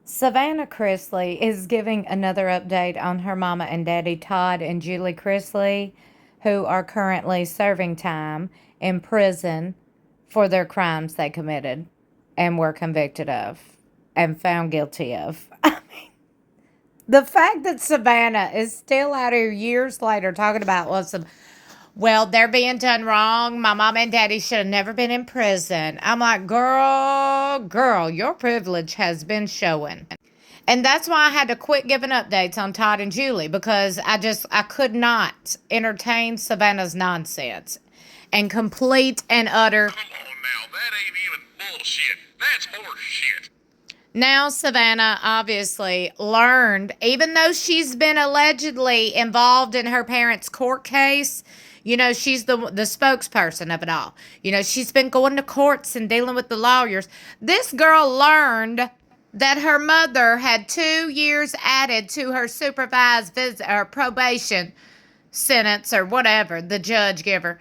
Savannah Chrisley is giving another update on her mama and daddy, Todd and Julie Chrisley, who are currently serving time in prison for their crimes they committed and were convicted of and found guilty of. The fact that Savannah is still out here years later talking about, well, they're being done wrong. My mom and daddy should have never been in prison. I'm like, girl, your privilege has been showing. And that's why I had to quit giving updates on Todd and Julie, because I could not entertain Savannah's nonsense and complete and utter. Come on now, that ain't even bullshit. That's horse shit. Now, Savannah obviously learned, even though she's been allegedly involved in her parents' court case, she's the spokesperson of it all. She's been going to courts and dealing with the lawyers. This girl learned that her mother had 2 years added to her supervised visit or probation sentence or whatever the judge gave her.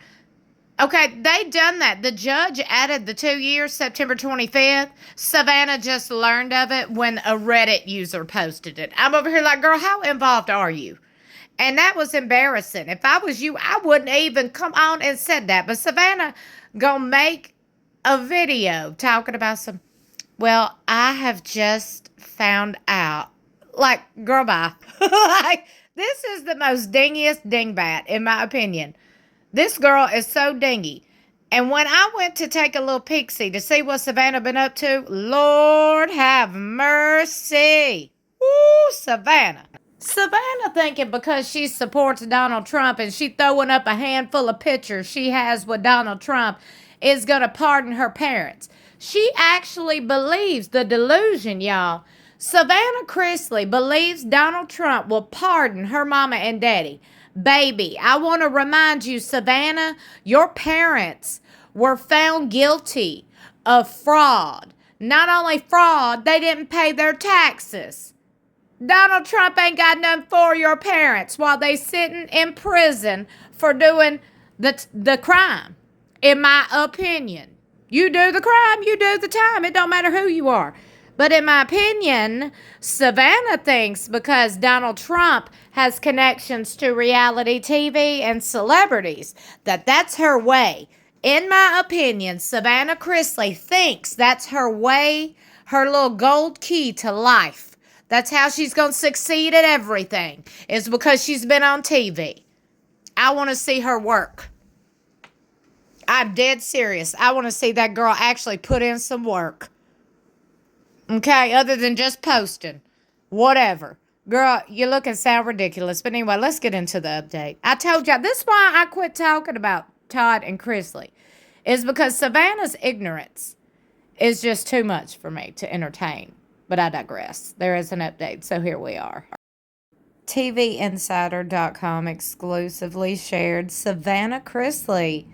Okay, they done that. The judge added the 2 years, September 25th. Savannah just learned of it when a Reddit user posted it. I'm over here like, girl, how involved are you? And that was embarrassing. If I was you, I wouldn't even come on and said that. But Savannah gonna make a video talking about well, I have just found out. Like, girl, bye. Like, this is the most dingiest dingbat, in my opinion. This girl is so dingy. And when I went to take a little peek-see to see what Savannah been up to, Lord have mercy. Woo, Savannah. Savannah thinking because she supports Donald Trump and she throwing up a handful of pictures she has with Donald Trump is going to pardon her parents. She actually believes the delusion, y'all. Savannah Chrisley believes Donald Trump will pardon her mama and daddy. Baby, I want to remind you, Savannah, your parents were found guilty of fraud. Not only fraud, they didn't pay their taxes. Donald Trump ain't got nothing for your parents while they sitting in prison for doing the crime, in my opinion. You do the crime, you do the time. It don't matter who you are. But in my opinion, Savannah thinks because Donald Trump has connections to reality TV and celebrities, that's her way. In my opinion, Savannah Chrisley thinks that's her way, her little gold key to life. That's how she's going to succeed at everything, is because she's been on TV. I want to see her work. I'm dead serious. I want to see that girl actually put in some work. Okay, other than just posting. Whatever. Girl, you look and sound ridiculous. But anyway, let's get into the update. I told y'all, this is why I quit talking about Todd and Chrisley. Is because Savannah's ignorance is just too much for me to entertain. But I digress. There is an update, so here we are. TVinsider.com exclusively shared Savannah Chrisley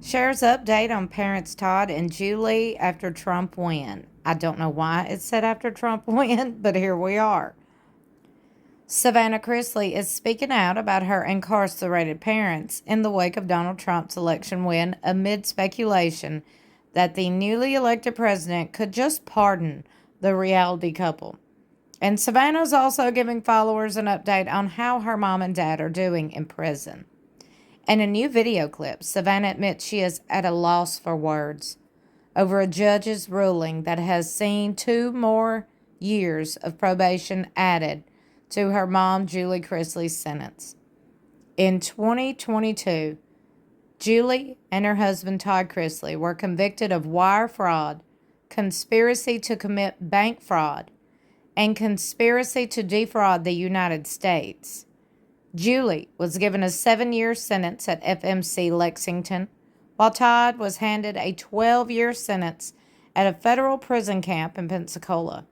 shares update on parents Todd and Julie after Trump win. I don't know why it said after Trump win, but here we are. Savannah Chrisley is speaking out about her incarcerated parents in the wake of Donald Trump's election win amid speculation that the newly elected president could just pardon the reality couple. And Savannah's also giving followers an update on how her mom and dad are doing in prison. In a new video clip, Savannah admits she is at a loss for words over a judge's ruling that has seen 2 more years of probation added to her mom, Julie Chrisley's sentence. In 2022, Julie and her husband, Todd Chrisley, were convicted of wire fraud, conspiracy to commit bank fraud, and conspiracy to defraud the United States. Julie was given a 7-year sentence at FMC Lexington, while Todd was handed a 12-year sentence at a federal prison camp in Pensacola.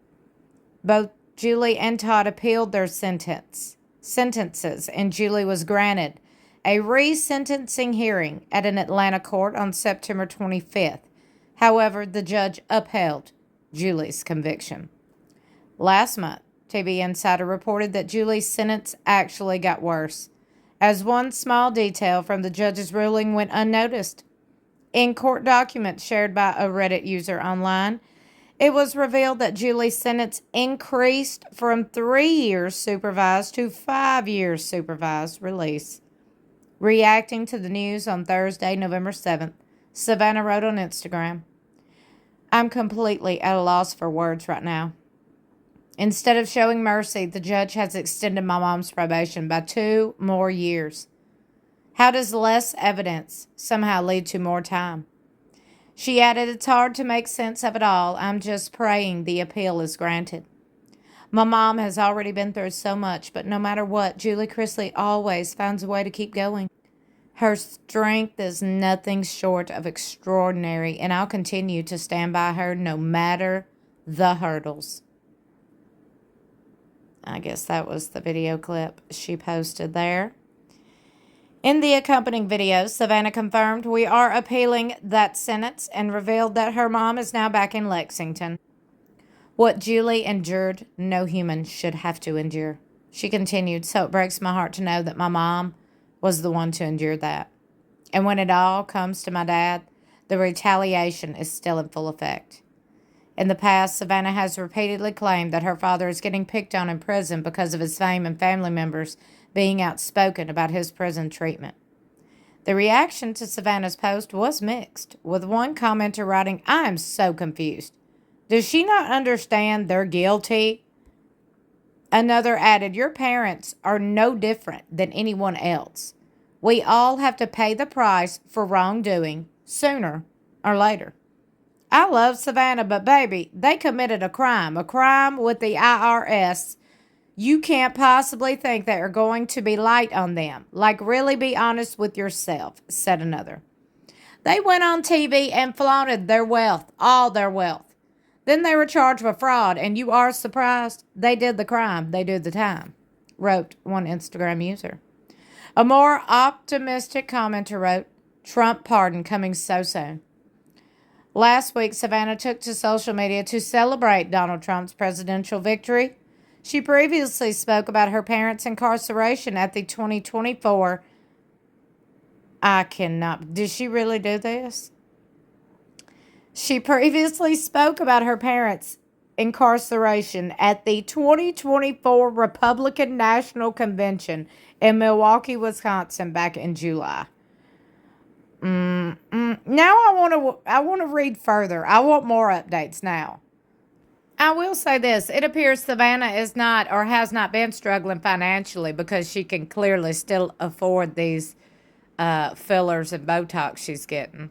Both Julie and Todd appealed their sentences, and Julie was granted a re-sentencing hearing at an Atlanta court on September 25th. However, the judge upheld Julie's conviction. Last month, TV Insider reported that Julie's sentence actually got worse, as one small detail from the judge's ruling went unnoticed. In court documents shared by a Reddit user online, It was revealed that Julie's sentence increased from 3 years supervised to 5 years supervised release. Reacting to the news on Thursday, November 7th, Savannah wrote on Instagram, "I'm completely at a loss for words right now. Instead of showing mercy, the judge has extended my mom's probation by 2 more years. How does less evidence somehow lead to more time?" She added, "It's hard to make sense of it all. I'm just praying the appeal is granted. My mom has already been through so much, but no matter what, Julie Chrisley always finds a way to keep going. Her strength is nothing short of extraordinary, and I'll continue to stand by her no matter the hurdles." I guess that was the video clip she posted there. In the accompanying video, Savannah confirmed, "We are appealing that sentence," and revealed that her mom is now back in Lexington. "What Julie endured, no human should have to endure." She continued, "So it breaks my heart to know that my mom was the one to endure that. And when it all comes to my dad, the retaliation is still in full effect." In the past, Savannah has repeatedly claimed that her father is getting picked on in prison because of his fame and family members being outspoken about his prison treatment. The reaction to Savannah's post was mixed, with one commenter writing, "I am so confused. Does she not understand they're guilty?" Another added, "Your parents are no different than anyone else. We all have to pay the price for wrongdoing sooner or later. I love Savannah, but baby, they committed a crime with the IRS. You can't possibly think they are going to be light on them. Like, really be honest with yourself," said another. "They went on TV and flaunted their wealth, all their wealth. Then they were charged with fraud, and you are surprised? They did the crime, they do the time," wrote one Instagram user. A more optimistic commenter wrote, "Trump pardon coming so soon." Last week, Savannah took to social media to celebrate Donald Trump's presidential victory. She previously spoke about her parents' incarceration at the 2024. Did she really do this? She previously spoke about her parents' incarceration at the 2024 Republican National Convention in Milwaukee, Wisconsin back in July. Now I want to read further. I want more updates now. I will say this. It appears Savannah is not or has not been struggling financially, because she can clearly still afford these fillers and Botox she's getting.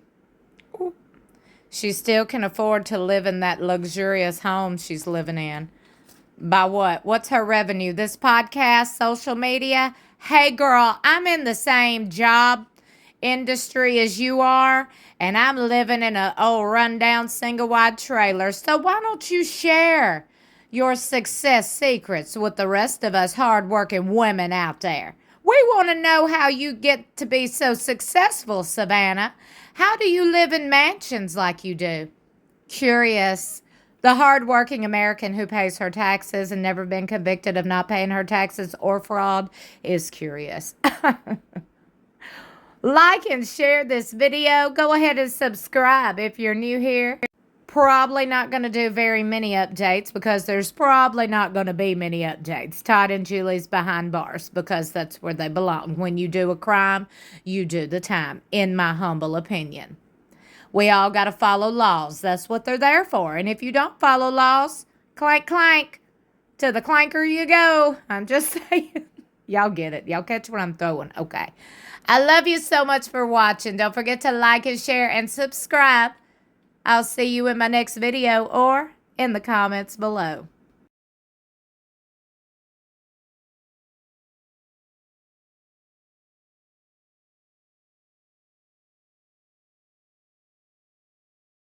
She still can afford to live in that luxurious home she's living in. By what? What's her revenue? This podcast, social media? Hey, girl, I'm in the same job industry as you are, and I'm living in a old rundown single wide trailer. So why don't you share your success secrets with the rest of us hardworking women out there? We want to know how you get to be so successful, Savannah. How do you live in mansions like you do? Curious. The hardworking American who pays her taxes and never been convicted of not paying her taxes or fraud is curious. Like and share this video. Go ahead and subscribe if you're new here. Probably not going to do very many updates, because there's probably not going to be many updates. Todd and Julie's behind bars, because that's where they belong. When you do a crime, you do the time, in my humble opinion. We all got to follow laws. That's what they're there for. And if you don't follow laws, clank, clank. To the clanker you go. I'm just saying. Y'all get it. Y'all catch what I'm throwing. Okay. I love you so much for watching. Don't forget to like and share and subscribe. I'll see you in my next video or in the comments below.